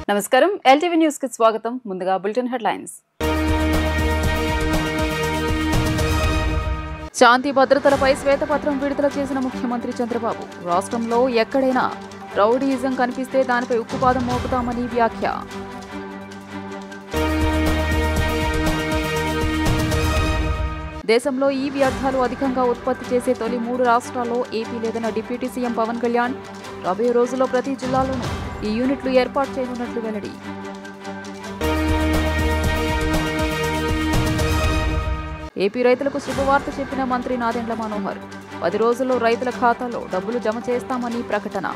నమస్కారం LTV news కి స్వాగతం ముందుగా బులెటిన్ హెడ్లైన్స్ శాంతి భద్రతలపై శ్వేతపత్రం విడుదల చేసిన ముఖ్యమంత్రి చంద్రబాబు రాష్ట్రంలో ఎక్కడైనా రౌడీయిజం కనిపిస్తే దానిపై ఉక్కుపాదం మోపుతామని వ్యాఖ్య దేశంలో ఈ వ్యర్థాలు అధికంగా ఉత్పత్తి చేసే తొలి 3 రాష్ట్రాల్లో ఏపీ లేదన్న డిప్యూటీ సీఎం పవన్ కళ్యాణ్ రాబోయే రోజుల్లో ప్రతి జిల్లాలోనూ ఈ యూనిట్లు ఏర్పాటు చేయనున్నట్లు వెల్లడి ఏపీ రైతులకు శుభవార్త చెప్పిన మంత్రి నాదెండ్ల మనోహర్ 10 రోజుల్లో రైతుల ఖాతాలో డబ్బులు జమ చేస్తామని ప్రకటన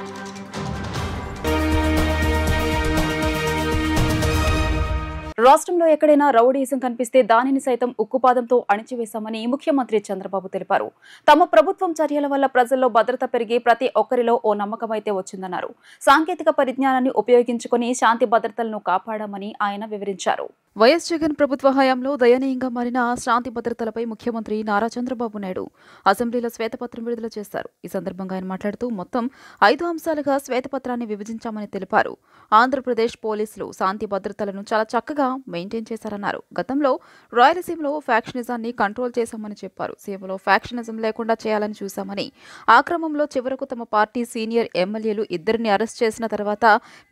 రాష్ట్రంలో ఎక్కడైనా రౌడీయిజం కనిపిస్తే దానిని సైతం ఉక్కుపాదంతో అణిచివేశామని ముఖ్యమంత్రి చంద్రబాబు తెలిపారు. తమ ప్రభుత్వం చర్యల వల్ల ప్రజల్లో భద్రత పెరిగి ప్రతి ఒక్కరిలో ఓ నమ్మకం అయితే వచ్చిందన్నారు. సాంకేతిక పరిజ్ఞానాన్ని ఉపయోగించుకుని శాంతి భద్రతలను కాపాడామని ఆయన వివరించారు. వైఎస్ జగన్ ప్రభుత్వ హయాంలో దయనీయంగా మారిన శాంతి భద్రతలపై ముఖ్యమంత్రి నారా చంద్రబాబు నాయుడు అసెంబ్లీలో శ్వేతపత్రం విడుదల చేశారు. ఈ సందర్భంగా ఆయన మాట్లాడుతూ మొత్తం 5 అంశాలుగా శ్వేతపత్రాన్ని విభజించామని తెలిపారు. ఆంధ్రప్రదేశ్ పోలీసులు శాంతి భద్రతలను చాలా చక్కగా మెయింటైన్ చేశారన్నారు. గతంలో రాయలసీమలో ఫ్యాక్షనిజాన్ని కంట్రోల్ చేశామని చెప్పారు. సీఎంలో ఫ్యాక్షనిజం లేకుండా చేయాలని చూశామని, ఆ క్రమంలో చివరకు తమ పార్టీ సీనియర్ ఎమ్మెల్యేలు 2 అరెస్ట్ చేసిన తర్వాత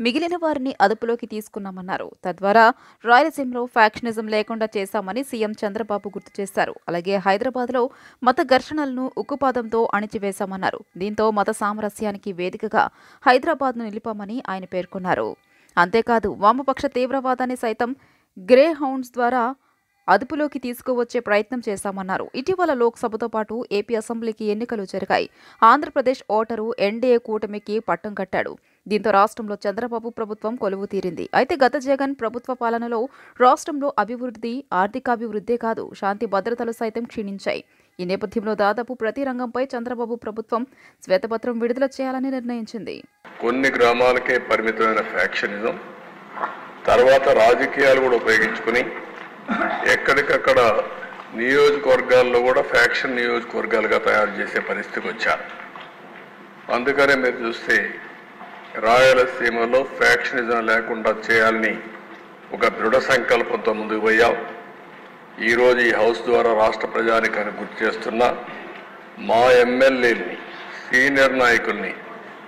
మిగిలిన వారిని అదుపులోకి తీసుకున్నామన్నారు. తద్వారా రాయలసీమ ఫ్యాక్షనిజం లేకుండా చేశామని సీఎం చంద్రబాబు గుర్తు చేశారు. అలాగే హైదరాబాద్లో మత ఘర్షణలను ఉక్కుపాదంతో అణిచివేశామన్నారు. దీంతో మత సామరస్యానికి వేదికగా హైదరాబాద్ను నిలిపామని ఆయన పేర్కొన్నారు. అంతేకాదు వామపక్ష తీవ్రవాదాన్ని సైతం గ్రే హౌండ్స్ ద్వారా అదుపులోకి తీసుకువచ్చే ప్రయత్నం చేశామన్నారు. ఇటీవల లోక్సభతో పాటు ఏపీ అసెంబ్లీకి ఎన్నికలు జరిగాయి. ఆంధ్రప్రదేశ్ ఓటరు ఎన్డీఏ కూటమికి పట్టం కట్టాడు. దీంతో రాష్ట్రంలో చంద్రబాబు ప్రభుత్వం కొలువు తీరింది. అయితే గత జగన్ ప్రభుత్వ పాలనలో రాష్ట్రంలో అభివృద్ధి, ఆర్థికాభివృద్ధే కాదు శాంతి భద్రతలు సైతం క్షీణించాయి. ఈ నేపథ్యంలో దాదాపు ప్రతి రంగంపై చంద్రబాబు ప్రభుత్వం శ్వేతపత్రం విడుదల చేయాలని నిర్ణయించింది. కొన్ని గ్రామాలకే పరిమితమైన ఫ్యాక్షనిజం తర్వాత రాజకీయాలు కూడా ఉపయోగించుకుని ఎక్కడికక్కడ నియోజకవర్గాల్లో కూడా ఫ్యాక్షన్ నియోజకవర్గాలుగా తయారు చేసే పరిస్థితికి వచ్చారు. అందుకనే మీరు చూస్తే రాయలసీమలో ఫ్యాక్షనిజం లేకుండా చేయాలని ఒక దృఢ సంకల్పంతో ముందుకు పోయాం. ఈరోజు ఈ హౌస్ ద్వారా రాష్ట్ర ప్రజానికాన్ని గుర్తు చేస్తున్నా, మా ఎమ్మెల్యేలని సీనియర్ నాయకుల్ని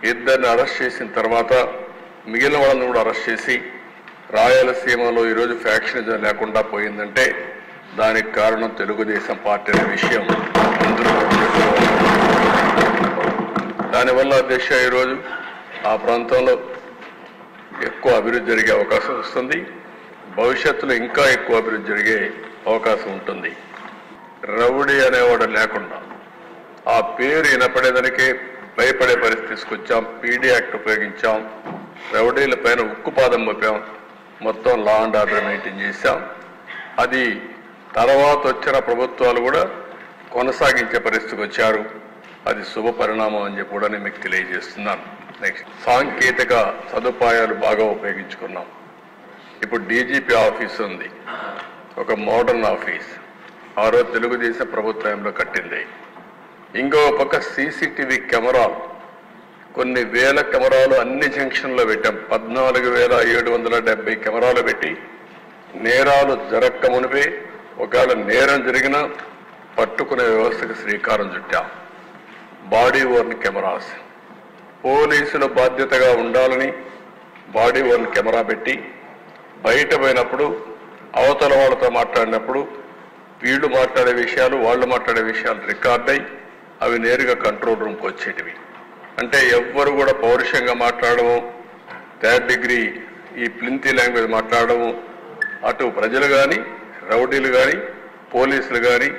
2 అరెస్ట్ చేసిన తర్వాత మిగిలిన వాళ్ళని కూడా అరెస్ట్ చేసి రాయలసీమలో ఈరోజు ఫ్యాక్షనిజం లేకుండా పోయిందంటే దానికి కారణం తెలుగుదేశం పార్టీ అనే విషయం అందరూ గుర్తుపెట్టుకోవాలి. దానివల్ల దిశ ఈరోజు ఆ ప్రాంతంలో ఎక్కువ అభివృద్ధి జరిగే అవకాశం వస్తుంది. భవిష్యత్తులో ఇంకా ఎక్కువ అభివృద్ధి జరిగే అవకాశం ఉంటుంది. రౌడీ అనేవాడు లేకుండా ఆ పేరు వినపడేదానికే భయపడే పరిస్థితి తీసుకొచ్చాం. PD act ఉపయోగించాం. రౌడీల పైన ఉక్కుపాదం మోపాం. మొత్తం లా అండ్ ఆర్డర్ మెయింటైన్ చేశాం. అది తర్వాత వచ్చిన ప్రభుత్వాలు కూడా కొనసాగించే పరిస్థితికి వచ్చారు. అది శుభ పరిణామం అని చెప్పి కూడా నేను మీకు తెలియజేస్తున్నాను. నెక్స్ట్, సాంకేతిక సదుపాయాలు బాగా ఉపయోగించుకున్నాం. ఇప్పుడు డీజీపీ ఆఫీస్ ఉంది, ఒక మోడర్న్ ఆఫీస్. ఆ రోజు తెలుగుదేశం ప్రభుత్వంలో కట్టింది. ఇంకో పక్క సీసీటీవీ కెమెరాలు, కొన్ని వేల కెమెరాలు అన్ని జంక్షన్లో పెట్టాం. 14,770 కెమెరాలు పెట్టి నేరాలు జరక్క మునిపే ఒకవేళ నేరం జరిగినా పట్టుకునే వ్యవస్థకు శ్రీకారం చుట్టాం. బాడీ ఓర్న్ కెమెరాస్, పోలీసుల బాధ్యతగా ఉండాలని బాడీ ఓర్న్ కెమెరా పెట్టి బయట పోయినప్పుడు అవతల వాళ్ళతో మాట్లాడినప్పుడు వీళ్ళు మాట్లాడే విషయాలు వాళ్ళు మాట్లాడే విషయాలు రికార్డ్ అయ్యి అవి నేరుగా కంట్రోల్ రూమ్కి వచ్చేటివి. అంటే ఎవ్వరు కూడా పౌరుషంగా మాట్లాడము, 3rd డిగ్రీ ఈ ప్లింతీ లాంగ్వేజ్ మాట్లాడము, అటు ప్రజలు కానీ రౌడీలు కానీ పోలీసులు కానీ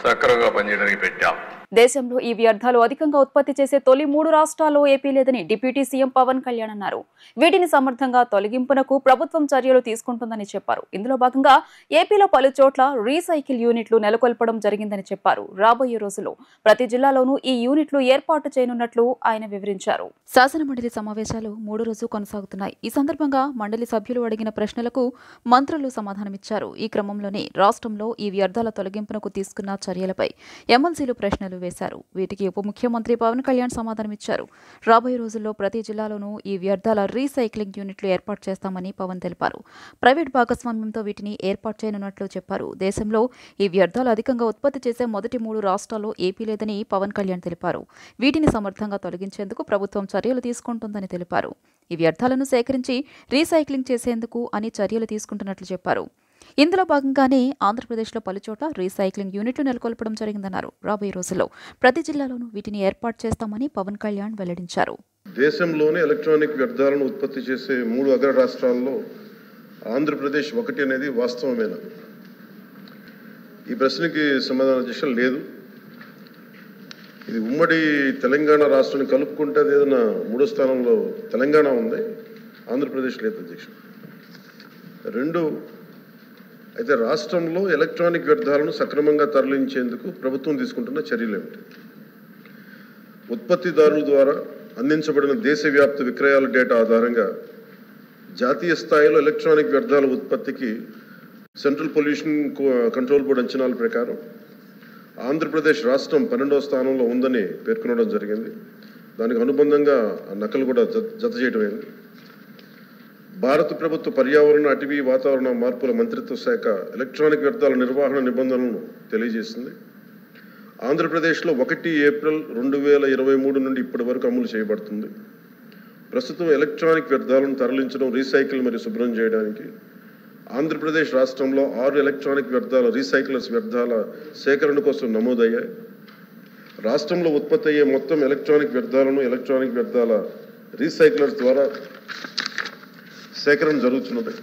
సక్రమంగా పనిచేయడానికి పెట్టాం. దేశంలో ఈ వ్యర్థాలు అధికంగా ఉత్పత్తి చేసే తొలి 3 రాష్ట్రాల్లో ఏపీ లేదని డిప్యూటీ సీఎం పవన్ కళ్యాణ్ అన్నారు. వీటిని సమర్థంగా తొలగింపునకు ప్రభుత్వం చర్యలు తీసుకుంటుందని చెప్పారు. ఇందులో భాగంగా ఏపీలో పలు చోట్ల రీసైకిల్ యూనిట్లు నెలకొల్పడం జరిగిందని చెప్పారు. రాబోయే రోజుల్లో ప్రతి జిల్లాలోనూ ఈ యూనిట్లు ఏర్పాటు చేయనున్నట్లు ఆయన వివరించారు. శాసన మండలి సమావేశాలు 3 రోజులు కొనసాగుతున్నాయి. ఈ సందర్భంగా మండలి సభ్యులు అడిగిన ప్రశ్నలకు మంత్రులు సమాధానమిచ్చారు. ఈ క్రమంలోనే రాష్ట్రంలో ఈ వ్యర్థాల తొలగింపునకు తీసుకున్న చర్యలపై ఎమ్మెల్సీలు ప్రశ్నలు వేశారు. వీటికి ఉప ముఖ్యమంత్రి పవన్ కళ్యాణ్ సమాధానమిచ్చారు. రాబోయే రోజుల్లో ప్రతి జిల్లాలోనూ ఈ వ్యర్థాల రీసైక్లింగ్ యూనిట్లు ఏర్పాటు చేస్తామని పవన్ తెలిపారు. ప్రైవేట్ భాగస్వామ్యంతో వీటిని ఏర్పాటు చేయనున్నట్లు చెప్పారు. దేశంలో ఈ వ్యర్థాలు అధికంగా ఉత్పత్తి చేసే మొదటి 3 రాష్ట్రాల్లో ఏపీ లేదని పవన్ కళ్యాణ్ తెలిపారు. వీటిని సమర్థంగా తొలగించేందుకు ప్రభుత్వం చర్యలు తీసుకుంటుందని తెలిపారు. ఈ వ్యర్థాలను సేకరించి రీసైక్లింగ్ చేసేందుకు అని చర్యలు తీసుకుంటున్నట్లు చెప్పారు. ఇందులో భాగంగానే ఆంధ్రప్రదేశ్లో పలుచోట రీసైక్లింగ్ యూనిట్లు నెలకొల్పడం జరిగిందన్నారు. రాబోయే రోజుల్లో ప్రతి జిల్లాలోనూ వీటిని ఏర్పాటు చేస్తామని పవన్ కళ్యాణ్ వెల్లడించారు. దేశంలోనే ఎలక్ట్రానిక్ వ్యర్థాలను ఉత్పత్తి చేసే 3 అగ్ర రాష్ట్రాల్లో ఆంధ్రప్రదేశ్ ఒకటి అనేది వాస్తవమేనా? ఈ ప్రశ్నకి సమాధానం లేదు. ఇది ఉమ్మడి తెలంగాణ రాష్ట్రాన్ని కలుపుకుంటే ఏదైనా 3వ స్థానంలో తెలంగాణ ఉంది, ఆంధ్రప్రదేశ్ లేదు అధ్యక్ష. 2, అయితే రాష్ట్రంలో ఎలక్ట్రానిక్ వ్యర్థాలను సక్రమంగా తరలించేందుకు ప్రభుత్వం తీసుకుంటున్న చర్యలు ఏమిటి? ఉత్పత్తిదారుల ద్వారా అందించబడిన దేశవ్యాప్త విక్రయాల డేటా ఆధారంగా జాతీయ స్థాయిలో ఎలక్ట్రానిక్ వ్యర్థాల ఉత్పత్తికి సెంట్రల్ పొల్యూషన్ కంట్రోల్ బోర్డు అంచనాల ప్రకారం ఆంధ్రప్రదేశ్ రాష్ట్రం 12వ స్థానంలో ఉందని పేర్కొనడం జరిగింది. దానికి అనుబంధంగా నకలు కూడా జత చేయడమైంది. భారత ప్రభుత్వ పర్యావరణ, అటవీ, వాతావరణ మార్పుల మంత్రిత్వ శాఖ ఎలక్ట్రానిక్ వ్యర్థాల నిర్వహణ నిబంధనలను తెలియజేసింది. ఆంధ్రప్రదేశ్లో 1 ఏప్రిల్ 2023 నుండి ఇప్పటి వరకు అమలు చేయబడుతుంది. ప్రస్తుతం ఎలక్ట్రానిక్ వ్యర్థాలను తరలించడం, రీసైకిల్ మరియు శుభ్రం చేయడానికి ఆంధ్రప్రదేశ్ రాష్ట్రంలో 6 ఎలక్ట్రానిక్ వ్యర్థాల రీసైక్లర్స్ వ్యర్థాల సేకరణ కోసం నమోదయ్యాయి. రాష్ట్రంలో ఉత్పత్తి అయ్యే మొత్తం ఎలక్ట్రానిక్ వ్యర్థాలను ఎలక్ట్రానిక్ వ్యర్థాల రీసైక్లర్స్ ద్వారా సేకరణ జరుగుతున్నది.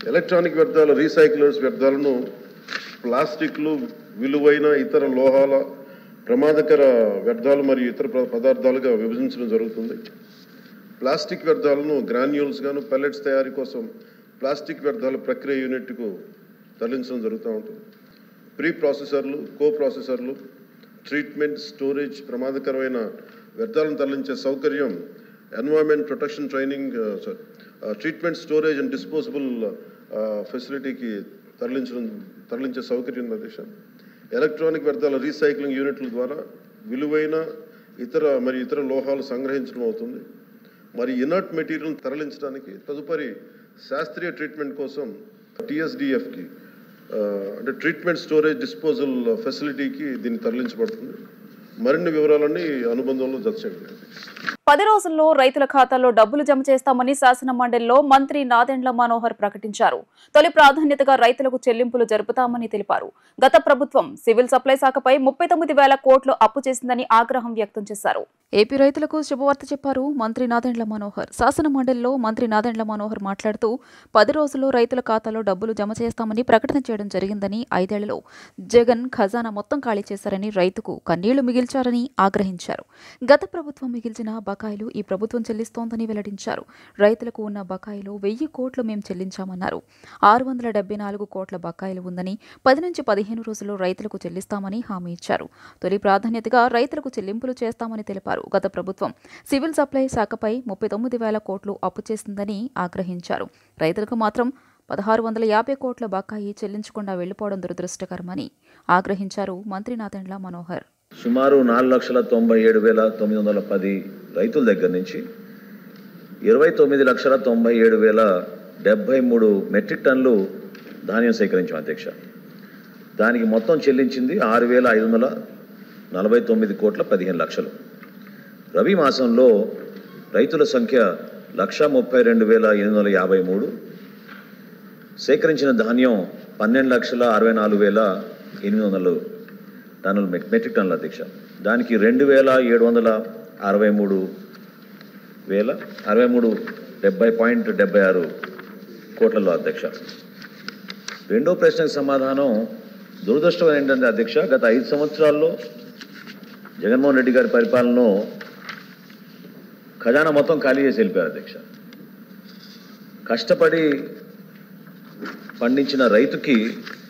ఎలక్ట్రానిక్ వ్యర్థాల రీసైక్లర్స్ వ్యర్థాలను ప్లాస్టిక్లు, విలువైన ఇతర లోహాల, ప్రమాదకర వ్యర్థాలు మరియు ఇతర పదార్థాలుగా విభజించడం జరుగుతుంది. ప్లాస్టిక్ వ్యర్థాలను గ్రాన్యూల్స్ గాను, పెల్లెట్స్ తయారీ కోసం ప్లాస్టిక్ వ్యర్థాల ప్రక్రియ యూనిట్కు తరలించడం జరుగుతూ ఉంటుంది. ప్రీ ప్రాసెసర్లు, కో ప్రాసెసర్లు, ట్రీట్మెంట్, స్టోరేజ్, ప్రమాదకరమైన వ్యర్థాలను తరలించే సౌకర్యం environment protection treatment, storage and disposable ఫెసిలిటీకి తరలించే సౌకర్యం అధ్యక్ష. ఎలక్ట్రానిక్ వ్యర్థాల రీసైక్లింగ్ యూనిట్ల ద్వారా విలువైన ఇతర లోహాలు సంగ్రహించడం అవుతుంది. మరి ఇనర్ట్ మెటీరియల్ తరలించడానికి తదుపరి శాస్త్రీయ ట్రీట్మెంట్ కోసం TSDFకి అంటే ట్రీట్మెంట్, స్టోరేజ్, డిస్పోజల్ ఫెసిలిటీకి దీన్ని తరలించబడుతుంది. మరిన్ని వివరాలన్నీ అనుబంధంలో జత చేయండి. 10 రోజుల్లో రైతుల ఖాతాల్లో డబ్బులు జమ చేస్తామని శాసన మండలిలో మంత్రి నాదెండ్ల మనోహర్ ప్రకటించారు. తొలి ప్రాధాన్యతగా రైతులకు చెల్లింపులు జరుపుతామని తెలిపారు. గత ప్రభుత్వం సివిల్ సప్లై శాఖపై 39,000 కోట్లు అప్పు చేసిందని ఆగ్రహం వ్యక్తం చేశారు. ఏపీ రైతులకు శుభవార్త చెప్పారు మంత్రి నాదెండ్ల మనోహర్. శాసన మండలిలో మంత్రి నాదెండ్ల మనోహర్ మాట్లాడుతూ 10 రోజుల్లో రైతుల ఖాతాలో డబ్బులు జమ చేస్తామని ప్రకటన చేయడం జరిగిందని, 5 ఏళ్లలో జగన్ ఖజానా మొత్తం ఖాళీ చేశారని, రైతుకు కన్నీళ్లు మిగిల్చారని ఆగ్రహించారు. గత ప్రభుత్వం మిగిల్చిన బకాయిలు ఈ ప్రభుత్వం చెల్లిస్తోందని వెల్లడించారు. రైతులకు ఉన్న బకాయిలు 1000 కోట్లు మేం చెల్లించామన్నారు. 674 కోట్ల బకాయిలు ఉందని, 10 నుంచి 15 రోజుల్లో రైతులకు చెల్లిస్తామని హామీ ఇచ్చారు. తొలి ప్రాధాన్యతగా రైతులకు చెల్లింపులు చేస్తామని తెలిపారు. గత ప్రభుత్వం సివిల్ సప్లై శాఖపై 39,000 కోట్లు అప్పు చేసిందని ఆగ్రహించారు. రైతులకు మాత్రం 1650 కోట్ల బకాయి చెల్లించకుండా వెళ్లిపోవడం దురదృష్టకరమని ఆగ్రహించారు మంత్రి నాదెండ్ల మనోహర్. సుమారు 4,97,910 రైతుల దగ్గర నుంచి 29,97,073 మెట్రిక్ టన్నులు ధాన్యం సేకరించాం అధ్యక్ష. దానికి మొత్తం చెల్లించింది 6,549 కోట్ల 15 లక్షలు. రబీ మాసంలో రైతుల సంఖ్య 1,32,853, సేకరించిన ధాన్యం 12,64,800 టన్నులు మెట్రిక్ టన్నుల అధ్యక్ష. దానికి 2,763,070.76 కోట్లలో అధ్యక్ష. రెండో ప్రశ్నకు సమాధానం దురదృష్టం ఏంటంటే అధ్యక్ష, గత 5 సంవత్సరాల్లో జగన్మోహన్ రెడ్డి గారి పరిపాలనలో ఖజానా మొత్తం ఖాళీ చేసి వెళ్ళిపోయారు అధ్యక్ష. కష్టపడి పండించిన రైతుకి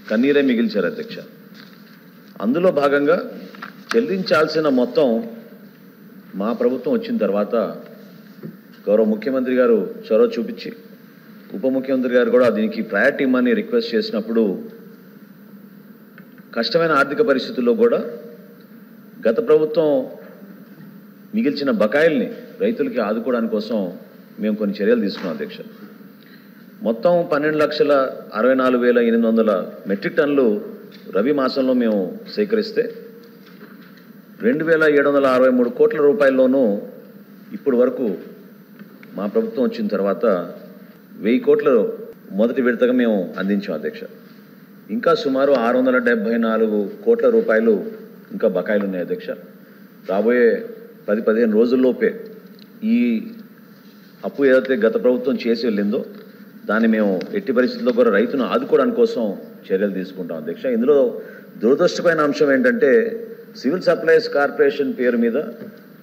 కన్నీరే మిగిల్చారు అధ్యక్ష. అందులో భాగంగా చెల్లించాల్సిన మొత్తం మా ప్రభుత్వం వచ్చిన తర్వాత గౌరవ ముఖ్యమంత్రి గారు చొరవ చూపించి, ఉప ముఖ్యమంత్రి గారు కూడా దీనికి ప్రయారిటీ ఇమ్మని రిక్వెస్ట్ చేసినప్పుడు కష్టమైన ఆర్థిక పరిస్థితుల్లో కూడా గత ప్రభుత్వం మిగిల్చిన బకాయిల్ని రైతులకి ఆదుకోవడానికి కోసం మేము కొన్ని చర్యలు తీసుకున్నాం అధ్యక్ష. మొత్తం 12,64,800 మెట్రిక్ టన్నులు రబీ మాసంలో మేము సేకరిస్తే 2,763 కోట్ల రూపాయల్లోనూ ఇప్పుడు వరకు మా ప్రభుత్వం వచ్చిన తర్వాత 1000 కోట్లు మొదటి విడతగా మేము అందించాం అధ్యక్ష. ఇంకా సుమారు 674 కోట్ల రూపాయలు ఇంకా బకాయిలు ఉన్నాయి అధ్యక్ష. రాబోయే 10-15 రోజుల్లోపే ఈ అప్పు ఏదైతే గత ప్రభుత్వం చేసి వెళ్ళిందో దాన్ని మేము ఎట్టి పరిస్థితుల్లో కూడా రైతును ఆదుకోవడానికి కోసం చర్యలు తీసుకుంటాం అధ్యక్ష. ఇందులో దురదృష్టమైన అంశం ఏంటంటే సివిల్ సప్లైస్ కార్పొరేషన్ పేరు మీద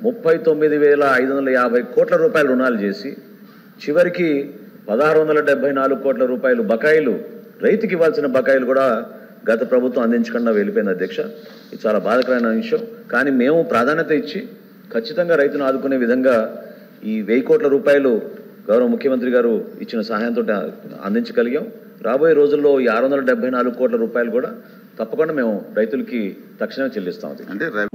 39,550 కోట్ల రూపాయల రుణాలు చేసి చివరికి 1,674 కోట్ల రూపాయలు బకాయిలు రైతుకి ఇవ్వాల్సిన బకాయిలు కూడా గత ప్రభుత్వం అందించకుండా వెళ్ళిపోయింది అధ్యక్ష. ఇది చాలా బాధాకరమైన విషయం. కానీ మేము ప్రాధాన్యత ఇచ్చి ఖచ్చితంగా రైతును ఆదుకునే విధంగా ఈ 1000 కోట్ల రూపాయలు గౌరవ ముఖ్యమంత్రి గారు ఇచ్చిన సహాయంతో అందించగలిగాం. రాబోయే రోజుల్లో ఈ 674 కోట్ల రూపాయలు కూడా తప్పకుండా మేము రైతులకి తక్షణమే చెల్లిస్తాం.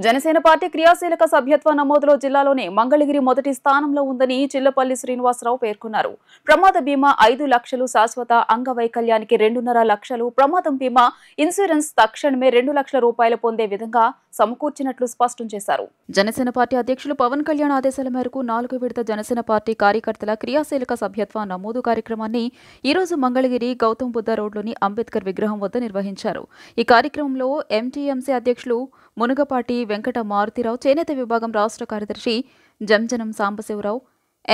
జనసేన పార్టీ క్రియాశీలక సభ్యత్వ నమోదులో జిల్లాలోనే మంగళగిరి మొదటి స్థానంలో ఉందని చిల్లపల్లి శ్రీనివాసరావు పేర్కొన్నారు. ప్రమాద బీమా 5 లక్షలు, శాశ్వత అంగవైకల్యానికి 2.5 లక్షలు, ప్రమాదం బీమా ఇన్సూరెన్స్ తక్షణమే 2 లక్షల రూపాయలు పొందే విధంగా సమకూర్చినట్లు స్పష్టం చేశారు. జనసేన పార్టీ అధ్యక్షులు పవన్ కళ్యాణ్ ఆదేశాల మేరకు 4వ విడత జనసేన పార్టీ కార్యకర్తల క్రియాశీలక సభ్యత్వ నమోదు కార్యక్రమాన్ని ఈ రోజు మంగళగిరి గౌతమ్ బుద్ధ రోడ్లోని అంబేద్కర్ విగ్రహం వద్ద నిర్వహించారు. ఈ కార్యక్రమంలో ఎంటీఎంసీ అధ్యక్షులు మునగపాటి వెంకట మారుతిరావు, చేనేత విభాగం రాష్ట్ర కార్యదర్శి జంజనం సాంబశివరావు,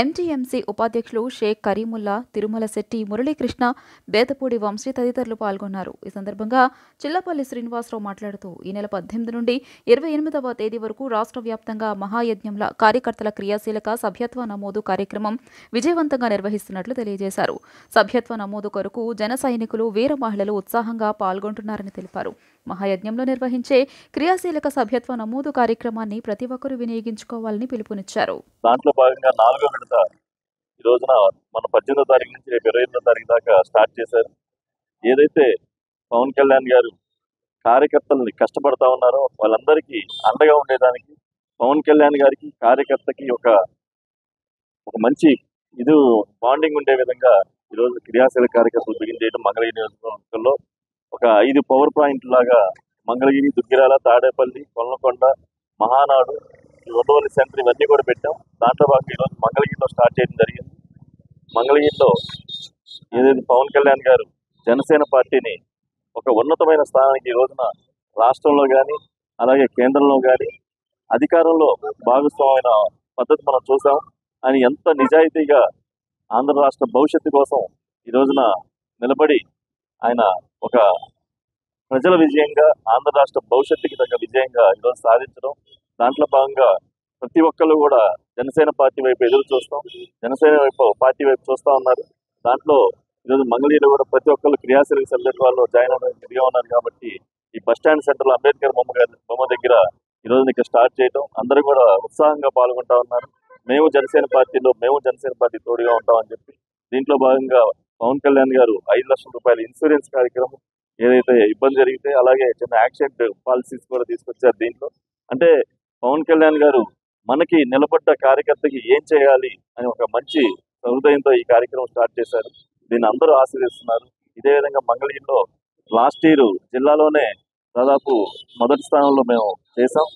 ఎంటీఎంసీ ఉపాధ్యక్షులు షేక్ కరీముల్లా, తిరుమల శెట్టి, మురళీకృష్ణ, బేతపూడి వంశీ తదితరులు పాల్గొన్నారు. ఈ సందర్భంగా చిల్లపల్లి శ్రీనివాసరావు మాట్లాడుతూ ఈ నెల 18 నుండి 28వ తేదీ వరకు రాష్ట్ర వ్యాప్తంగా మహాయజ్ఞంల కార్యకర్తల క్రియాశీలక సభ్యత్వ నమోదు కార్యక్రమం విజయవంతంగా నిర్వహిస్తున్నట్లు తెలియజేశారు. సభ్యత్వ నమోదు కొరకు జన సైనికులు, వీర మహిళలు ఉత్సాహంగా పాల్గొంటున్నారని తెలిపారు. మహాయజ్ఞంలో నిర్వహించే క్రియాశీలక సభ్యత్వ నమోదు కార్యక్రమాన్ని ప్రతి ఒక్కరూ వినియోగించుకోవాలని పిలుపునిచ్చారు. దాంట్లో భాగంగా 4వ విడత ఈ రోజున మన 18వ తారీఖు నుంచి రేపు 28వ తారీఖు దాకా స్టార్ట్ చేశారు. ఏదైతే పవన్ కళ్యాణ్ గారు కార్యకర్తల్ని కష్టపడతా ఉన్నారో వాళ్ళందరికీ అండగా ఉండేదానికి పవన్ కళ్యాణ్ గారికి కార్యకర్తకి ఒక మంచి బాండింగ్ ఉండే విధంగా ఈరోజు క్రియాశీలక కార్యకర్తలు బిగిన్ చేయడం మంగళగిరి నియోజకవర్గంలో ఒక 5 పవర్ పాయింట్ లాగా మంగళగిరి, దుగ్గిరాల, తాడేపల్లి, కొల్లకొండ, మహానాడు, ఉండవల్లి సెంటర్ ఇవన్నీ కూడా పెట్టాం. దాంట్లో భాగంగా ఈరోజు మంగళగిరిలో స్టార్ట్ చేయడం జరిగింది. మంగళగిరిలో ఏదైతే పవన్ కళ్యాణ్ గారు జనసేన పార్టీని ఒక ఉన్నతమైన స్థానానికి ఈ రోజున రాష్ట్రంలో కానీ అలాగే కేంద్రంలో కానీ అధికారంలో భాగస్వామైన పద్ధతి మనం చూసాం. ఆయన ఎంత నిజాయితీగా ఆంధ్ర రాష్ట్ర భవిష్యత్తు కోసం ఈ రోజున నిలబడి ఆయన ఒక ప్రజల విజయంగా, ఆంధ్ర రాష్ట్ర భవిష్యత్తుకి తగ్గ విజయంగా ఈరోజు సాధించడం. దాంట్లో భాగంగా ప్రతి ఒక్కరు కూడా జనసేన పార్టీ వైపు ఎదురు చూస్తాం, జనసేన పార్టీ వైపు చూస్తూ ఉన్నారు. దాంట్లో ఈరోజు మంగళగిరిలో కూడా ప్రతి ఒక్కరు క్రియాశీలక సభ్యత్వాల్లో జాయిన్ అవ్వడానికి రెడీగా ఉన్నారు. కాబట్టి ఈ బస్టాండ్ సెంటర్లో అంబేద్కర్ బొమ్మ దగ్గర ఈరోజు ఇక్కడ స్టార్ట్ చేయడం, అందరూ కూడా ఉత్సాహంగా పాల్గొంటా ఉన్నారు. మేము జనసేన పార్టీ తోడుగా ఉంటామని చెప్పి దీంట్లో భాగంగా పవన్ కళ్యాణ్ గారు 5 లక్షల రూపాయల ఇన్సూరెన్స్ కార్యక్రమం, ఏదైతే ఇబ్బంది జరిగితే అలాగే చిన్న యాక్సిడెంట్ పాలసీస్ కూడా తీసుకొచ్చారు. దీంట్లో అంటే పవన్ కళ్యాణ్ గారు మనకి నిలబడ్డ కార్యకర్తకి ఏం చేయాలి అని ఒక మంచి హృదయంతో ఈ కార్యక్రమం స్టార్ట్ చేశారు. దీన్ని అందరూ ఆశీర్వదిస్తున్నారు. ఇదే విధంగా మంగళగిరిలో లాస్ట్ ఇయర్ జిల్లాలోనే దాదాపు మొదటి స్థానంలో మేము చేసాం.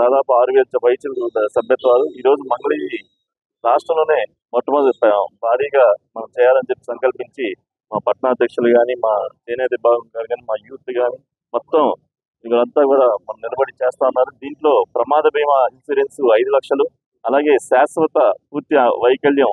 దాదాపు 6,000 పైచిలకు సభ్యత్వాలు. ఈరోజు మంగళగిరి రాష్ట్రంలోనే మొట్టమొదటి భారీగా మనం చేయాలని చెప్పి సంకల్పించి మా పట్టణాధ్యక్షులు కానీ, మా చేనేత విభాగం కానీ, మా యూత్ కానీ మొత్తం వీళ్ళంతా కూడా మనం నిలబడి చేస్తా ఉన్నారు. దీంట్లో ప్రమాద బీమా ఇన్సూరెన్స్ 5 లక్షలు, అలాగే శాశ్వత పూర్తి వైకల్యం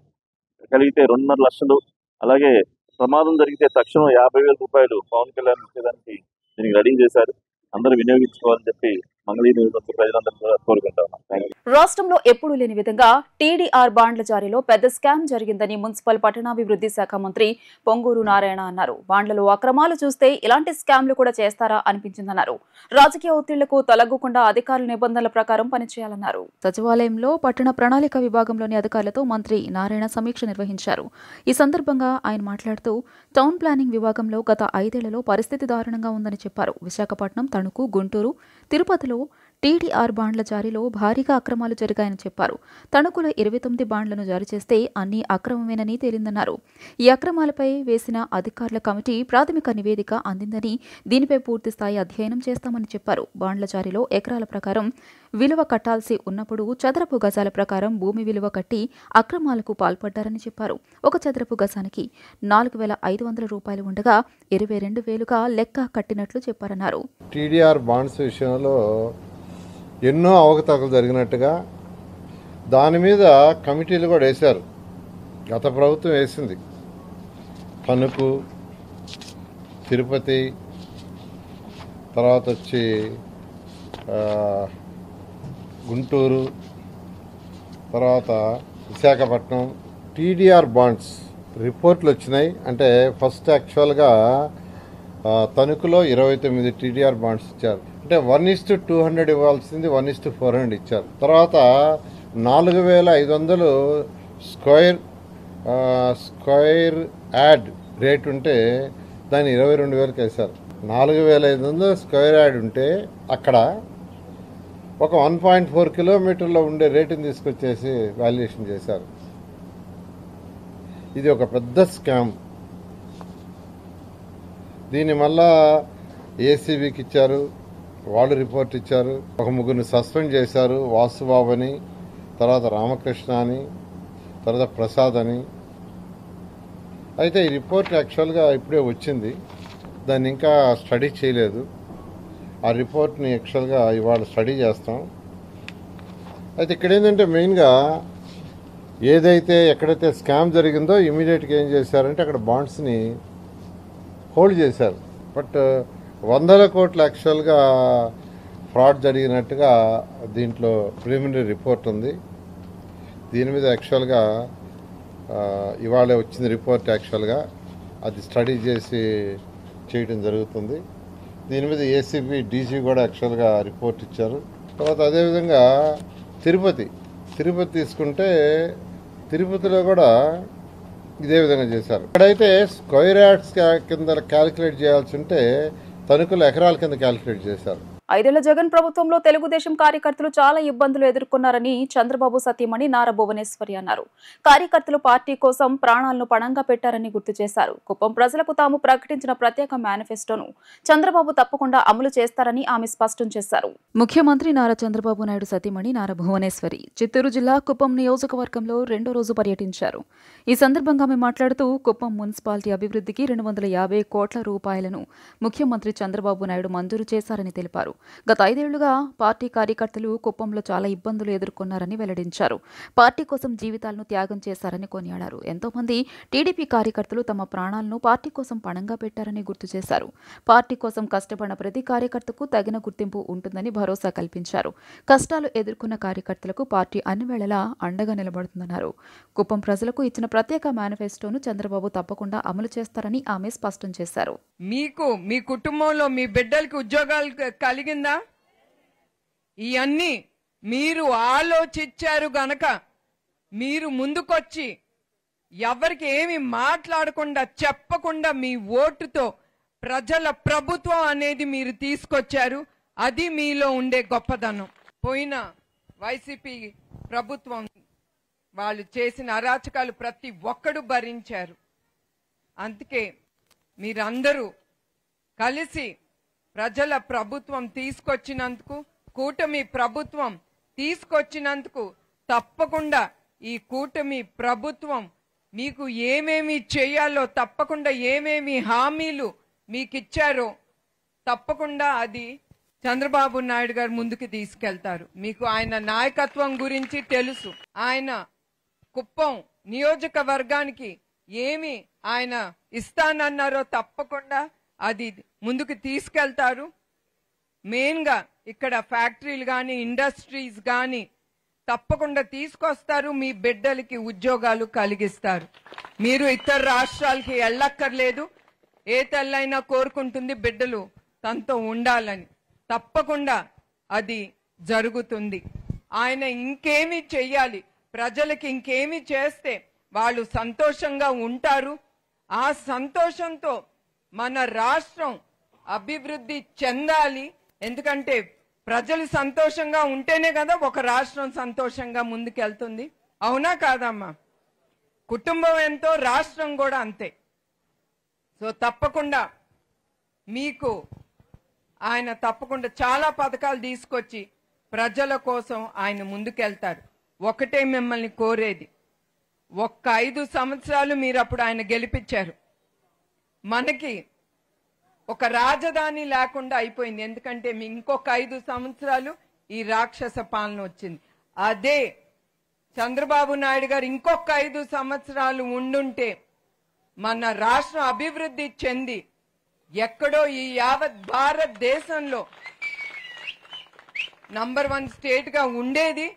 కలిగితే 2.5 లక్షలు, అలాగే ప్రమాదం జరిగితే తక్షణం 50,000 రూపాయలు పవన్ కళ్యాణ్ ఇచ్చేదానికి దీనికి రెడీ చేశారు. అందరూ వినియోగించుకోవాలని చెప్పి మంగళగిరి నియోజకవర్గ ప్రజలందరూ కూడా కోరుకుంటాను. రాష్ట్రంలో ఎప్పుడూ లేని విధంగా టీడీఆర్ బాండ్ల జారీలో పెద్ద స్కామ్ జరిగిందని మున్సిపల్ పట్టణాభివృద్ధి శాఖ మంత్రి పొంగూరు నారాయణ అన్నారు. బాండ్లలో అక్రమాలు చూస్తే ఇలాంటి స్కామ్లు కూడా చేస్తారా అనిపించిందన్నారు. రాజకీయ ఒత్తిళ్లకు తలగ్గకుండా అధికారుల నిబంధనల ప్రకారం పనిచేయాలన్నారు. సచివాలయంలో పట్టణ ప్రణాళిక విభాగంలోని అధికారులతో మంత్రి నారాయణ సమీక్ష నిర్వహించారు. ఈ సందర్భంగా ఆయన మాట్లాడుతూ టౌన్ ప్లానింగ్ విభాగంలో గత 5 ఏళ్లలో పరిస్థితి దారుణంగా ఉందని చెప్పారు. విశాఖపట్నం, తణుకు, గుంటూరు, తిరుపతిలో టీడీఆర్ బాండ్ల జారీలో భారీగా అక్రమాలు జరిగాయని చెప్పారు. తణుకులో 29 బాండ్లను జారీ చేస్తే అన్ని అక్రమమేనని తేలిందన్నారు. ఈ అక్రమాలపై వేసిన అధికారుల కమిటీ ప్రాథమిక నివేదిక అందిందని, దీనిపై పూర్తిస్థాయి అధ్యయనం చేస్తామని చెప్పారు. బాండ్ల జారీలో ఎకరాల ప్రకారం విలువ కట్టాల్సి ఉన్నప్పుడు చదరపు గజాల ప్రకారం భూమి విలువ కట్టి అక్రమాలకు పాల్పడ్డారని చెప్పారు. ఒక చదరపు గజానికి 4,500 రూపాయలు ఉండగా 22,000గా లెక్క కట్టినట్లు చెప్పారన్నారు. టీడీఆర్ బాండ్స్ విషయంలో ఎన్నో అవకతవకలు జరిగినట్టుగా దాని మీద కమిటీలు కూడా వేశారు. గత ప్రభుత్వం వేసింది. తణుకు, తిరుపతి, తర్వాత వచ్చి గుంటూరు, తర్వాత విశాఖపట్నం టీడీఆర్ బాండ్స్ రిపోర్ట్లు వచ్చినాయి. అంటే ఫస్ట్ యాక్చువల్గా తణుకులో 29 టీడీఆర్ బాండ్స్ ఇచ్చారు. అంటే 1:200 ఇవ్వాల్సింది 1:400 ఇచ్చారు. తర్వాత 4,500 స్క్వేర్ యాడ్ రేట్ ఉంటే దాన్ని 22,000కి వేశారు. 4,500 స్క్వేర్ యాడ్ ఉంటే అక్కడ ఒక 1.4 కిలోమీటర్లో ఉండే రేటుని తీసుకొచ్చేసి వాల్యుయేషన్ చేశారు. ఇది ఒక పెద్ద స్కామ్. దీని మళ్ళా ఏసీబీకి ఇచ్చారు, వాళ్ళు రిపోర్ట్ ఇచ్చారు. ఒక ముగ్గురిని సస్పెండ్ చేశారు, వాసుబాబు అని, తర్వాత రామకృష్ణ అని, తర్వాత ప్రసాద్ అని. అయితే ఈ రిపోర్ట్ యాక్చువల్గా ఇప్పుడే వచ్చింది, దాన్ని ఇంకా స్టడీ చేయలేదు. ఆ రిపోర్ట్ని యాక్చువల్గా ఇవాళ స్టడీ చేస్తాం. అయితే ఇక్కడ ఏంటంటే మెయిన్గా ఏదైతే ఎక్కడైతే స్కామ్ జరిగిందో ఇమీడియట్గా ఏం చేశారంటే అక్కడ బాండ్స్ని హోల్డ్ చేశారు. బట్ 100 కోట్ల యాక్చువల్గా ఫ్రాడ్ జరిగినట్టుగా దీంట్లో ప్రిలిమినరీ రిపోర్ట్ ఉంది. దీని మీద యాక్చువల్గా ఇవాళ వచ్చింది రిపోర్ట్. యాక్చువల్గా అది స్టడీ చేసి చేయడం జరుగుతుంది. దీని మీద ఏసీబీ, డీసీ కూడా యాక్చువల్గా రిపోర్ట్ ఇచ్చారు. తర్వాత అదేవిధంగా తిరుపతి తీసుకుంటే తిరుపతిలో కూడా ఇదే విధంగా చేశారు. ఇక్కడైతే స్క్వేర్ యార్డ్స్ కింద క్యాలిక్యులేట్ చేయాల్సి ఉంటే తణుకులు ఎకరాల కింద క్యాలిక్యులేట్ చేశారు. 5 ఏళ్ల జగన్ ప్రభుత్వంలో తెలుగుదేశం కార్యకర్తలు చాలా ఇబ్బందులు ఎదుర్కొన్నారని చంద్రబాబు సతీమణి నారా భువనేశ్వరి అన్నారు. కార్యకర్తలు పార్టీ కోసం ప్రాణాలను పణంగా పెట్టారని గుర్తు చేశారు. కుప్పం ప్రజలకు తాము ప్రకటించిన ప్రత్యేక మేనిఫెస్టోను చంద్రబాబు తప్పకుండా అమలు చేస్తారని ఆమె స్పష్టం చేశారు. ముఖ్యమంత్రి నారా చంద్రబాబు నాయుడు సతీమణి నారా భువనేశ్వరి చిత్తూరు జిల్లా కుప్పం నియోజకవర్గంలో 2వ రోజు పర్యటించారు. ఈ సందర్భంగా ఆమె మాట్లాడుతూ కుప్పం మున్సిపాలిటీ అభివృద్ధికి 250 కోట్ల రూపాయలను ముఖ్యమంత్రి చంద్రబాబు నాయుడు మంజూరు చేశారని తెలిపారు. గత 5 ఏళ్లుగా పార్టీ కార్యకర్తలు కుప్పంలో చాలా ఇబ్బందులు ఎదుర్కొన్నారని వెల్లడించారు. పార్టీ కోసం జీవితాలను త్యాగం చేశారని కొనియాడారు. ఎంతో మంది టీడీపీ కార్యకర్తలు తమ ప్రాణాలను పార్టీ కోసం పణంగా పెట్టారని గుర్తు చేశారు. పార్టీ కోసం కష్టపడిన ప్రతి కార్యకర్తకు తగిన గుర్తింపు ఉంటుందని భరోసా కల్పించారు. కష్టాలు ఎదుర్కొన్న కార్యకర్తలకు పార్టీ అన్ని వేళలా అండగా నిలబడుతుందన్నారు. కుప్పం ప్రజలకు ఇచ్చిన ప్రత్యేక మేనిఫెస్టోను చంద్రబాబు తప్పకుండా అమలు చేస్తారని ఆమె స్పష్టం చేశారు. మీకు మీ కుటుంబంలో మీ బిడ్డలకి ఉద్యోగాలు కలిగిందా? ఇవన్నీ మీరు ఆలోచించారు గనక మీరు ముందుకొచ్చి ఎవరికి ఏమి మాట్లాడకుండా చెప్పకుండా మీ ఓటుతో ప్రజల ప్రభుత్వం అనేది మీరు తీసుకొచ్చారు. అది మీలో ఉండే గొప్పదనం. పోయిన వైసీపీ ప్రభుత్వం వాళ్ళు చేసిన అరాచకాలు ప్రతి ఒక్కడు భరించారు. అందుకే మీరందరూ కలిసి ప్రజల ప్రభుత్వం తీసుకొచ్చినందుకు, కూటమి ప్రభుత్వం తీసుకొచ్చినందుకు తప్పకుండా ఈ కూటమి ప్రభుత్వం మీకు ఏమేమి చేయాలో, తప్పకుండా ఏమేమి హామీలు మీకు ఇచ్చారో తప్పకుండా అది చంద్రబాబు నాయుడు గారు ముందుకు తీసుకెళ్తారు. మీకు ఆయన నాయకత్వం గురించి తెలుసు. ఆయన కుప్పం నియోజకవర్గానికి ఏమి ఆయన ఇస్తానన్నారో తప్పకుండా అది ముందుకు తీసుకెళ్తారు. మెయిన్ గా ఇక్కడ ఫ్యాక్టరీలు గాని, ఇండస్ట్రీస్ గాని తప్పకుండా తీసుకొస్తారు. మీ బిడ్డలకి ఉద్యోగాలు కలిగిస్తారు. మీరు ఇతర రాష్ట్రాలకి వెళ్ళక్కర్లేదు. ఏ తల్లైనా కోరుకుంటుంది బిడ్డలు తనతో ఉండాలని. తప్పకుండా అది జరుగుతుంది. ఆయన ఇంకేమి చెయ్యాలి, ప్రజలకి ఇంకేమి చేస్తే వాళ్ళు సంతోషంగా ఉంటారు. ఆ సంతోషంతో మన రాష్ట్రం అభివృద్ధి చెందాలి. ఎందుకంటే ప్రజలు సంతోషంగా ఉంటేనే కదా ఒక రాష్ట్రం సంతోషంగా ముందుకెళ్తుంది. అవునా కాదమ్మా? కుటుంబం ఎంతో రాష్ట్రం కూడా అంతే. సో తప్పకుండా మీకు ఆయన తప్పకుండా చాలా పథకాలు తీసుకొచ్చి ప్రజల కోసం ఆయన ముందుకెళ్తారు. ఒకటే మిమ్మల్ని కోరేది, ఒక్క 5 సంవత్సరాలు మీరు అప్పుడు ఆయన గెలిపించారు. మనకి ఒక రాజధాని లేకుండా అయిపోయింది. ఎందుకంటే మీ ఇంకొక 5 సంవత్సరాలు ఈ రాక్షస పాలన వచ్చింది. అదే చంద్రబాబు నాయుడు గారు ఇంకొక 5 సంవత్సరాలు ఉండుంటే మన రాష్ట్రం అభివృద్ధి చెంది ఎక్కడో ఈ యావత్ భారతదేశంలో నంబర్ 1 స్టేట్ గా ఉండేది.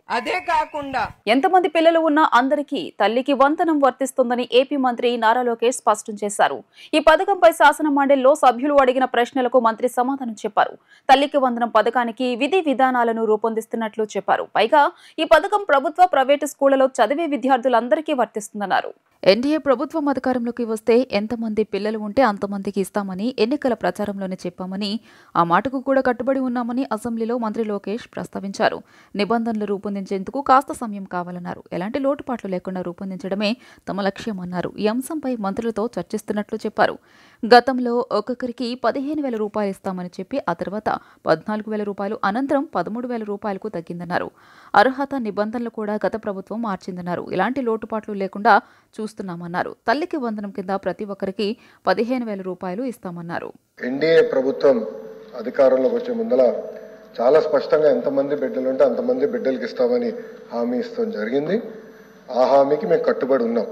అదే కాకుండా ఎంతమంది పిల్లలు ఉన్నా అందరికీ తల్లికి వందనం వర్తిస్తుందని ఏపీ మంత్రి నారా లోకేష్ స్పష్టం చేశారు. ఈ పథకంపై శాసన మండలిలో సభ్యులు అడిగిన ప్రశ్నలకు మంత్రి సమాధానం చెప్పారు. తల్లికి వందనం పథకానికి విధి విధానాలను రూపొందిస్తున్నట్లు చెప్పారు. పైగా ఈ పథకం ప్రభుత్వ, ప్రైవేటు స్కూళ్లలో చదివే విద్యార్థులందరికీ వర్తిస్తుందన్నారు. ఎన్డీఏ ప్రభుత్వం అధికారంలోకి వస్తే ఎంతమంది పిల్లలు ఉంటే అంతమందికి ఇస్తామని ఎన్నికల ప్రచారంలోనే చెప్పామని, ఆ మాటకు కూడా కట్టుబడి ఉన్నామని అసెంబ్లీలో మంత్రి లోకేష్ ప్రస్తావించారు. నిబంధనలు రూపొందించేందుకు కాస్త సమయం కావాలన్నారు. ఎలాంటి లోటుపాట్లు లేకుండా రూపొందించడమే తమ లక్ష్యమన్నారు. ఈ అంశంపై మంత్రులతో చర్చిస్తున్నట్లు చెప్పారు. గతంలో ఒక్కొక్కరికి 15,000 రూపాయలు ఇస్తామని చెప్పి ఆ తర్వాత 14,000 రూపాయలు, అనంతరం 13,000 రూపాయలకు తగ్గిందన్నారు. అర్హత నిబంధనలు కూడా గత ప్రభుత్వం మార్చిందన్నారు. ఇలాంటి లోటుపాట్లు లేకుండా చూస్తున్నామన్నారు. తల్లికి వందనం కింద ప్రతి ఒక్కరికి 15,000 రూపాయలు ఇస్తామన్నారు. ఎన్డీఏ ప్రభుత్వం అధికారంలోకి వచ్చే ముందల చాలా స్పష్టంగా ఎంతమంది బిడ్డలు ఉంటే అంతమంది బిడ్డలకి ఇస్తామని హామీ ఇస్తాం జరిగింది. ఆ హామీకి మేము కట్టుబడి ఉన్నాం.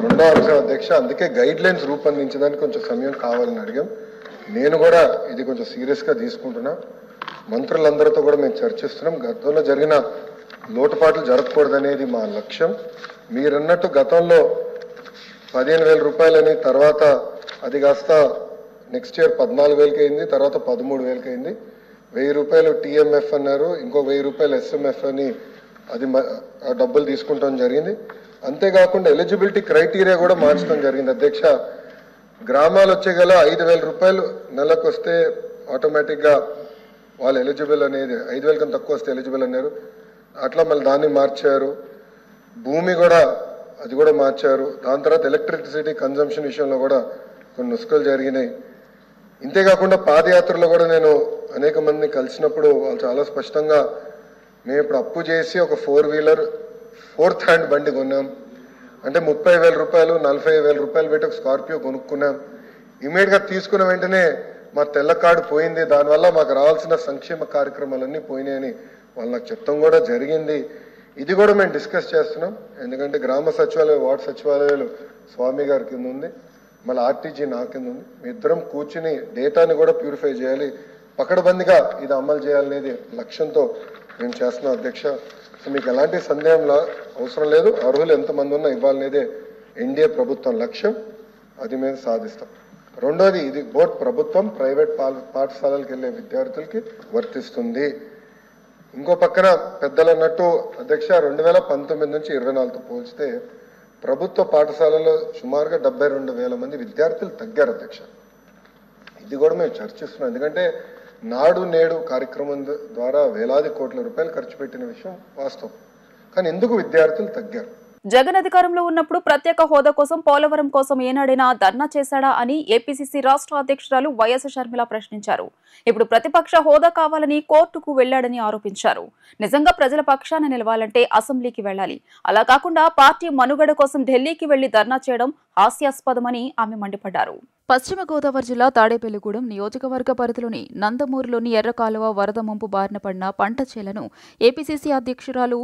రెండో అంశం అధ్యక్ష, అందుకే గైడ్ లైన్స్ రూపొందించడానికి కొంచెం సమయం కావాలని అడిగాం. నేను కూడా ఇది కొంచెం సీరియస్గా తీసుకుంటున్నా. మంత్రులందరితో కూడా మేము చర్చిస్తున్నాం. గతంలో జరిగిన లోటుపాట్లు జరగకూడదనేది మా లక్ష్యం. మీరన్నట్టు గతంలో 15,000 రూపాయలని, తర్వాత అది కాస్త నెక్స్ట్ ఇయర్ 14,000కి అయింది, తర్వాత 13,000కి అయింది. 1,000 రూపాయలు టీఎంఎఫ్ అన్నారు, ఇంకో 1,000 రూపాయలు ఎస్ఎంఎఫ్ అని అది డబ్బులు తీసుకుంటాం జరిగింది. అంతేకాకుండా ఎలిజిబిలిటీ క్రైటీరియా కూడా మార్చడం జరిగింది అధ్యక్ష. గ్రామాలు వచ్చే గల 5,000 రూపాయలు నెలకు వస్తే ఆటోమేటిక్గా వాళ్ళు ఎలిజిబుల్ అనేది, 5,000 కన్నా తక్కువ వస్తే ఎలిజిబుల్ అన్నారు. అట్లా మళ్ళీ దాన్ని మార్చారు. భూమి కూడా అది కూడా మార్చారు. దాని తర్వాత ఎలక్ట్రిసిటీ కన్జంప్షన్ విషయంలో కూడా కొన్ని నుసుకలు జరిగినాయి. ఇంతేకాకుండా పాదయాత్రలో కూడా నేను అనేక మందిని కలిసినప్పుడు వాళ్ళు చాలా స్పష్టంగా, మేము ఇప్పుడు అప్పు చేసి ఒక 4 వీలర్ 4th హ్యాండ్ బండి కొన్నాం అంటే 30,000 రూపాయలు 40,000 రూపాయలు పెట్టి ఒక స్కార్పియో కొనుక్కున్నాం. ఇమీడియట్గా తీసుకున్న వెంటనే మా తెల్ల కార్డు పోయింది, దానివల్ల మాకు రావాల్సిన సంక్షేమ కార్యక్రమాలన్నీ పోయినాయని వాళ్ళు నాకు చెప్తాం కూడా జరిగింది. ఇది కూడా మేము డిస్కస్ చేస్తున్నాం. ఎందుకంటే గ్రామ సచివాలయం, వార్డు సచివాలయాలు స్వామి గారి కింద ఉంది, మళ్ళీ ఆర్టీజీ నా కింద ఉంది. మీ ఇద్దరం కూర్చుని డేటాని కూడా ప్యూరిఫై చేయాలి, పకడ్బందీగా ఇది అమలు చేయాలనేది లక్ష్యంతో మేము చేస్తున్నాం అధ్యక్ష. సో మీకు ఎలాంటి సందేహం అవసరం లేదు. అర్హులు ఎంతమంది ఉన్నా ఇవ్వాలనేదే ఎన్డీఏ ప్రభుత్వం లక్ష్యం. అది మేము సాధిస్తాం. రెండోది, ఇది బోత్ ప్రభుత్వం, ప్రైవేట్ పాఠశాలలకు వెళ్ళే విద్యార్థులకి వర్తిస్తుంది. ఇంకో పక్కన పెద్దలు అన్నట్టు అధ్యక్ష, 2019 నుంచి 24తో పోల్చితే ప్రభుత్వ పాఠశాలలో సుమారుగా 72,000 మంది విద్యార్థులు తగ్గారు అధ్యక్ష. ఇది కూడా మేము చర్చిస్తున్నాం. ఎందుకంటే నాడు నేడు కార్యక్రమం ద్వారా వేలాది కోట్ల రూపాయలు ఖర్చు పెట్టిన విషయం వాస్తవం. కానీ ఎందుకు విద్యార్థులు తగ్గారు? జగన్ అధికారంలో ఉన్నప్పుడు ప్రత్యేక హోదా కోసం, పోలవరం కోసం ఏనాడైనా ధర్నా చేశాడా అని ఏపీసీసీ రాష్ట్ర అధ్యక్షురాలు వైఎస్ షర్మిల ప్రశ్నించారు. ఇప్పుడు ప్రతిపక్ష హోదా కావాలని కోర్టుకు వెళ్లాడని ఆరోపించారు. నిజంగా ప్రజల పక్షాన నిలవాలంటే అసెంబ్లీకి వెళ్లాలి. అలా కాకుండా పార్టీ మనుగడ కోసం ఢిల్లీకి వెళ్లి ధర్నా చేయడం హాస్యాస్పదమని ఆమె మండిపడ్డారు. పశ్చిమ గోదావరి జిల్లా తాడేపల్లిగూడెం నియోజకవర్గ పరిధిలోని నందమూరులోని ఎర్రకాలువ వరద ముంపు బారిన పడిన పంట చేలను ఏపీసీసీ అధ్యక్షురాలు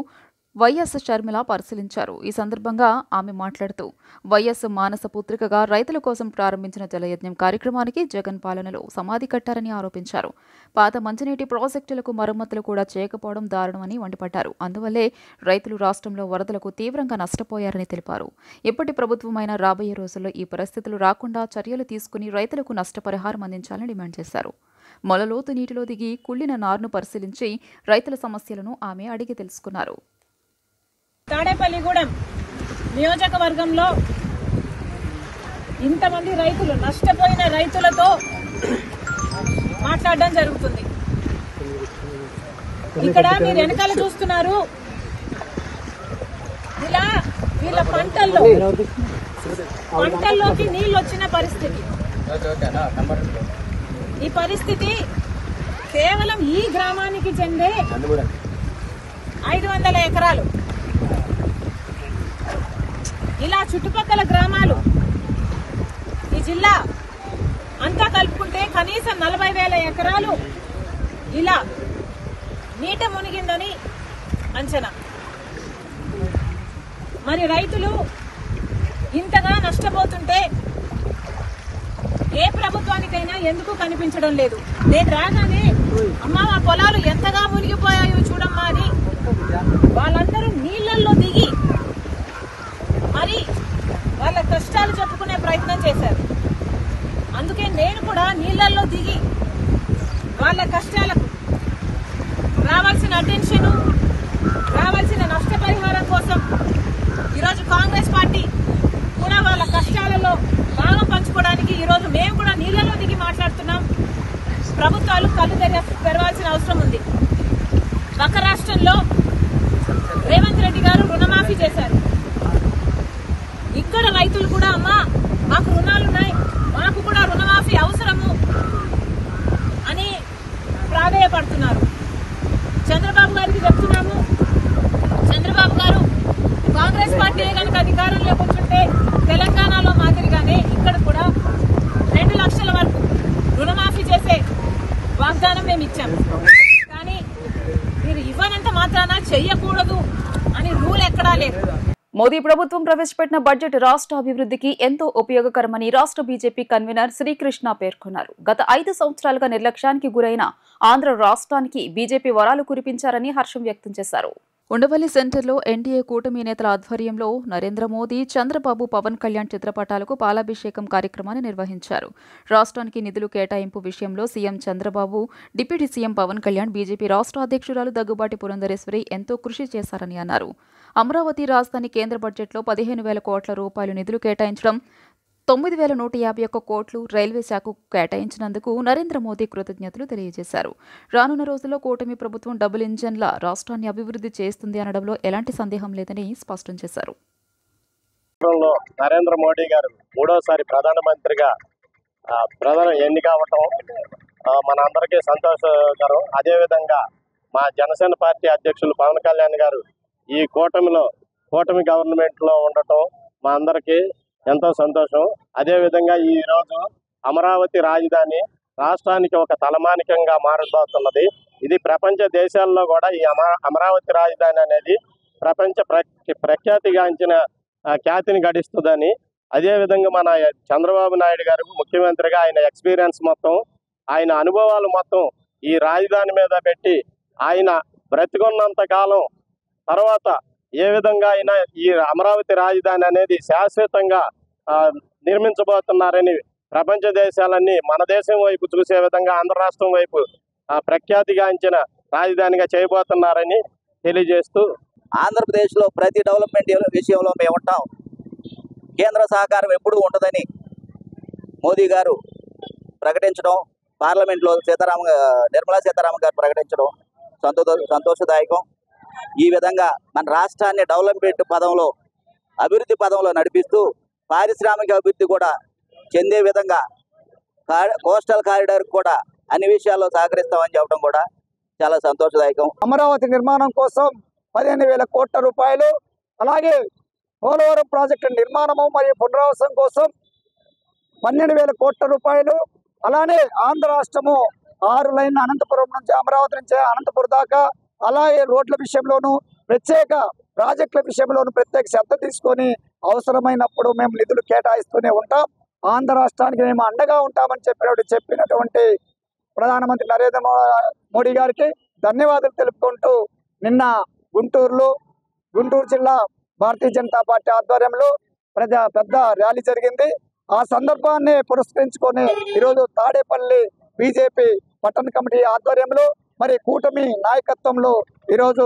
వైఎస్ షర్మిల పరిశీలించారు. ఈ సందర్భంగా ఆమె మాట్లాడుతూ, వైఎస్ మానస పుత్రికగా రైతుల కోసం ప్రారంభించిన జలయజ్ఞం కార్యక్రమానికి జగన్ పాలనలో సమాధి కట్టారని ఆరోపించారు. పాత మంచినీటి ప్రాజెక్టులకు మరమ్మతులు కూడా చేయకపోవడం దారుణమని మండిపడ్డారు. అందువల్లే రైతులు రాష్ట్రంలో వరదలకు తీవ్రంగా నష్టపోయారని తెలిపారు. ఎప్పటి ప్రభుత్వమైనా రాబోయే రోజుల్లో ఈ పరిస్థితులు రాకుండా చర్యలు తీసుకుని రైతులకు నష్టపరిహారం అందించాలని డిమాండ్ చేశారు. మొలలోతు నీటిలో దిగి కుళ్లిన నారును పరిశీలించి రైతుల సమస్యలను ఆమె అడిగి తెలుసుకున్నారు. తాడేపల్లిగూడెం నియోజకవర్గంలో ఇంతమంది రైతులు, నష్టపోయిన రైతులతో మాట్లాడడం జరుగుతుంది. ఇక్కడ మీరు వెనకాల చూస్తున్నారు, ఇలా వీళ్ళ పంటల్లోకి నీళ్ళు వచ్చిన పరిస్థితి. ఈ పరిస్థితి కేవలం ఈ గ్రామానికి చెందే 500 ఎకరాలు. ఇలా చుట్టుపక్కల గ్రామాలు ఈ జిల్లా అంతా కలుపుకుంటే కనీసం 40,000 ఎకరాలు ఇలా నీట మునిగిందని అంచనా. మరి రైతులు ఇంతగా నష్టపోతుంటే ఏ ప్రభుత్వానికైనా ఎందుకు కనిపించడం లేదు? నేను రాగానే అమ్మా మా పొలాలు ఎంతగా మునిగిపోయాయో చూడమ్మా అని వాళ్ళందరూ నీళ్లలో దిగి మరి వాళ్ళ కష్టాలు చెప్పుకునే ప్రయత్నం చేశారు. అందుకే నేను కూడా నీళ్లలో దిగి వాళ్ళ కష్టాలకు రావాల్సిన అటెన్షన్, రావాల్సిన నష్టపరిహారం కోసం ఈరోజు కాంగ్రెస్ పార్టీ కూడా వాళ్ళ కష్టాలలో భాగం పంచుకోవడానికి ఈరోజు మేము కూడా నీళ్లలో దిగి మాట్లాడుతున్నాం. ప్రభుత్వాలు కళ్ళు తెరవాల్సిన అవసరం ఉంది. పక్క రాష్ట్రంలో రేవంత్ రెడ్డి గారు రుణమాఫీ చేశారు. ఇక్కడ రైతులు కూడా అమ్మా మాకు రుణాలున్నాయి, మాకు కూడా రుణమాఫీ అవసరము అని ప్రాధేయపడుతున్నారు. చంద్రబాబు గారికి చెప్తున్నాము, చంద్రబాబు గారు కాంగ్రెస్ పార్టీ కనుక అధికారంలో కూర్చుంటే తెలంగాణలో మాదిరిగానే ఇక్కడ కూడా 2 లక్షల వరకు రుణమాఫీ చేసే వాగ్దానం మేము ఇచ్చాము. కానీ మీరు ఇవ్వనంత మాత్రాన చెయ్యకూడదు అని రూల్ ఎక్కడా లేదు. మోదీ ప్రభుత్వం ప్రవేశపెట్టిన బడ్జెట్ రాష్ట్ర అభివృద్ధికి ఎంతో ఉపయోగకరమని రాష్ట్ర బీజేపీ కన్వీనర్ శ్రీకృష్ణ పేర్కొన్నారు. గత 5 సంవత్సరాలుగా నిర్లక్ష్యానికి గురైన ఆంధ్ర రాష్ట్రానికి బీజేపీ వరాలు కురిపించారని హర్షం వ్యక్తం చేశారు. ఉండవల్లి సెంటర్లో ఎన్డీఏ కూటమి నేతల ఆధ్వర్యంలో నరేంద్ర మోదీ, చంద్రబాబు, పవన్ కళ్యాణ్ చిత్రపటాలకు పాలాభిషేకం కార్యక్రమాన్ని నిర్వహించారు. రాష్ట్రానికి నిధులు కేటాయింపు విషయంలో CM Chandrababu, deputy CM Pawan Kalyan, BJP రాష్ట్ర అధ్యక్షురాలు దగ్గుబాటి పురంధరేశ్వరి ఎంతో కృషి చేశారని అన్నారు. అమరావతి రాజధాని కేంద్ర బడ్జెట్లో 15,000 కోట్ల రూపాయలు నిధులు కేటాయించడం, 9,151 కోట్లు రైల్వే శాఖకు కేటాయించినందుకు నరేంద్ర మోదీ కృతజ్ఞతలు తెలియజేశారు. రానున్న రోజుల్లో కూటమి ప్రభుత్వం డబుల్ ఇంజన్ల రాష్ట్రాన్ని అభివృద్ధి చేస్తుంది అనడంలో ఎలాంటి సందేహం లేదని స్పష్టం చేశారు. నరేంద్ర మోడీ గారు 3వసారి ప్రధానమంత్రిగా ఎన్నిక అవటం మనందరికీ సంతోషకరం. అదేవిధంగా మా జనసేన పార్టీ అధ్యక్షులు పవన్ కళ్యాణ్ గారు ఈ కూటమి గవర్నమెంట్ లో ఉండటం మా అందరికీ ఎంతో సంతోషం. అదేవిధంగా ఈ రోజు అమరావతి రాజధాని రాష్ట్రానికి ఒక తలమానికంగా మారబోతున్నది. ఇది ప్రపంచ దేశాల్లో కూడా ఈ అమరావతి రాజధాని అనేది ప్రపంచ ప్రఖ్యాతిగాంచిన ఖ్యాతిని గడిస్తుందని, అదేవిధంగా మన చంద్రబాబు నాయుడు గారు ముఖ్యమంత్రిగా ఆయన ఎక్స్పీరియన్స్ మొత్తం, ఆయన అనుభవాలు మొత్తం ఈ రాజధాని మీద పెట్టి ఆయన బ్రతికున్నంత కాలం తర్వాత ఏ విధంగా అయినా ఈ అమరావతి రాజధాని అనేది శాశ్వతంగా నిర్మించబోతున్నారని ప్రపంచ దేశాలన్నీ మన దేశం వైపు చూసే విధంగా ఆంధ్ర రాష్ట్రం వైపు ప్రఖ్యాతిగాంచిన రాజధానిగా చేయబోతున్నారని తెలియజేస్తూ, ఆంధ్రప్రదేశ్లో ప్రతి డెవలప్మెంట్ విషయంలో మేము ఉంటాం, కేంద్ర సహకారం ఎప్పుడూ ఉంటుందని మోదీ గారు ప్రకటించడం, పార్లమెంట్లో నిర్మలా సీతారామన్ గారు ప్రకటించడం సంతోషదాయకం. ఈ విధంగా మన రాష్ట్రాన్ని డెవలప్మెంట్ పదంలో, అభివృద్ధి పదంలో నడిపిస్తూ పారిశ్రామిక అభివృద్ధి కూడా చెందే విధంగా కోస్టల్ కారిడార్ కూడా అన్ని విషయాల్లో సహకరిస్తామని చెప్పడం కూడా చాలా సంతోషదాయకం. అమరావతి నిర్మాణం కోసం 15,000 కోట్ల రూపాయలు, అలాగే పోలవరం ప్రాజెక్టు నిర్మాణము మరియు పునరావాసం కోసం 12,000 కోట్ల రూపాయలు, అలానే ఆంధ్ర రాష్ట్రము 6 లైన్ల అనంతపురం నుంచి అమరావతి నుంచి అనంతపురం దాకా, అలాగే రోడ్ల విషయంలోనూ ప్రత్యేక ప్రాజెక్టుల విషయంలోనూ ప్రత్యేక శ్రద్ధ తీసుకొని అవసరమైనప్పుడు మేము నిధులు కేటాయిస్తూనే ఉంటాం. ఆంధ్ర రాష్ట్రానికి మేము అండగా ఉంటామని చెప్పినటువంటి ప్రధానమంత్రి నరేంద్ర మోడీ గారికి ధన్యవాదాలు తెలుపుకుంటూ, నిన్న గుంటూరు జిల్లా భారతీయ జనతా పార్టీ ఆధ్వర్యంలో పెద్ద ర్యాలీ జరిగింది. ఆ సందర్భాన్ని పురస్కరించుకొని ఈరోజు తాడేపల్లి బీజేపీ పట్టణ కమిటీ ఆధ్వర్యంలో మరి కూటమి నాయకత్వంలో ఈరోజు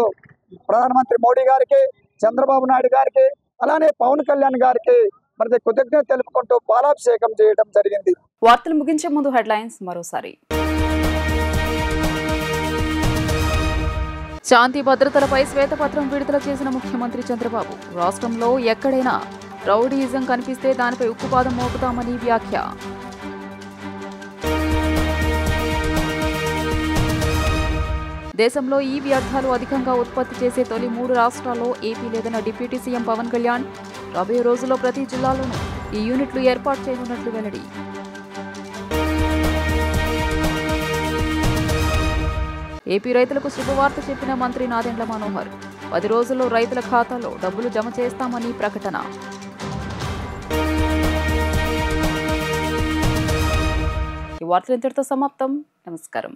ప్రధానమంత్రి మోడీ గారికి, చంద్రబాబు నాయుడు గారికి, అలానే పవన్ కళ్యాణ్ గారికి మరి కృతజ్ఞత తెలుపుకుంటూ పాలాభిషేకం చేయడం జరిగింది. వార్తలు ముగించే ముందు హెడ్లైన్స్ మరోసారి. శాంతి భద్రతలపై శ్వేతపత్రం విడుదల చేసిన ముఖ్యమంత్రి చంద్రబాబు. రాష్ట్రంలో ఎక్కడైనా రౌడీయిజం కనిపిస్తే దానిపై ఉక్కుపాదం మోపుతామని వ్యాఖ్య. దేశంలో ఈ వ్యర్థాలు అధికంగా ఉత్పత్తి చేసే తొలి 3 రాష్ట్రాల్లో ఏపీ లేదన్న డిప్యూటీ సీఎం పవన్ కళ్యాణ్. రాబోయే రోజుల్లో ప్రతి జిల్లాలోనూ ఈ యూనిట్లు ఏర్పాటు చేయనున్నట్లు వెల్లడి. ఏపీ రైతులకు శుభవార్త చెప్పిన మంత్రి నాదెండ్ల మనోహర్. 10 రోజుల్లో రైతుల ఖాతాలో డబ్బులు జమ చేస్తామని ప్రకటన. ఈ వార్తలు ఇంతటితో సమాప్తం. నమస్కారం.